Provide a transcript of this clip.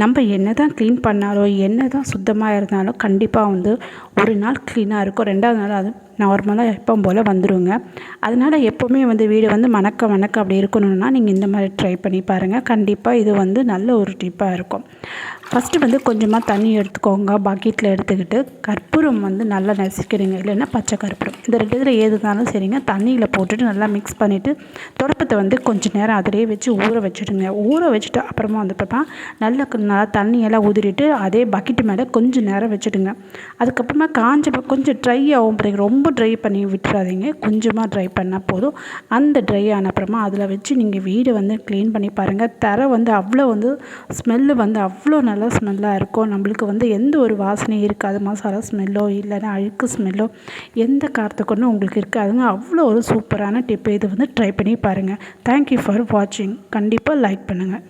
நம்ம என்ன தான் க்ளீன் பண்ணாலும் என்ன தான் சுத்தமாக இருந்தாலும் கண்டிப்பாக வந்து ஒரு நாள் க்ளீனாக இருக்கும், 2வது நாள் அது நார்மலாக எப்பவும் போல் வந்துடுங்க. அதனால் எப்போவுமே வந்து வீடு வந்து மணக்க அப்படி இருக்கணும்னா நீங்கள் இந்த மாதிரி ட்ரை பண்ணி பாருங்கள். கண்டிப்பாக இது வந்து நல்ல ஒரு டிப்பாக இருக்கும். ஃபஸ்ட்டு வந்து கொஞ்சமாக தண்ணி எடுத்துக்கோங்க, பக்கெட்டில் எடுத்துக்கிட்டு கற்பூரம் வந்து நல்லா நசுக்கிடுங்க, இல்லைன்னா பச்சை கற்பூரம், இந்த 2 இதில் எதுனாலும் சரிங்க. தண்ணியில் போட்டுட்டு நல்லா மிக்ஸ் பண்ணிவிட்டு தொடப்பத்தை வந்து கொஞ்சம் நேரம் அதிலே வச்சு ஊற வச்சுடுங்க. ஊற வச்சுட்டு அப்புறமா வந்து பார்த்தா நல்லா தண்ணியெல்லாம் உதிரிட்டு அதே பக்கெட்டு மேலே கொஞ்சம் நேரம் வச்சுடுங்க. அதுக்கப்புறமா கொஞ்சம் ட்ரை ஆகும் பிறகு ரொம்ப ட்ரை பண்ணி விட்டுறாதீங்க, கொஞ்சமாக ட்ரை பண்ணால் போதும். அந்த ட்ரை ஆன அப்புறமா அதில் வச்சு நீங்கள் வீடை வந்து க்ளீன் பண்ணி பாருங்கள். தரை வந்து அவ்வளோ வந்து ஸ்மெல்லு வந்து அவ்வளோ நல்லா ஸ்மெல்லாக இருக்கும். நம்மளுக்கு வந்து எந்த ஒரு வாசனையும் இருக்காது, மசாலா ஸ்மெல்லோ இல்லைன்னா அழுக்கு ஸ்மெல்லோ எந்த காரத்துக்கு உங்களுக்கு இருக்காதுங்க. அவ்வளோ ஒரு சூப்பரான டிப்பு. இது வந்து ட்ரை பண்ணி பாருங்கள். தேங்க்யூ ஃபார் வாட்சிங். கண்டிப்பாக லைக் பண்ணுங்கள்.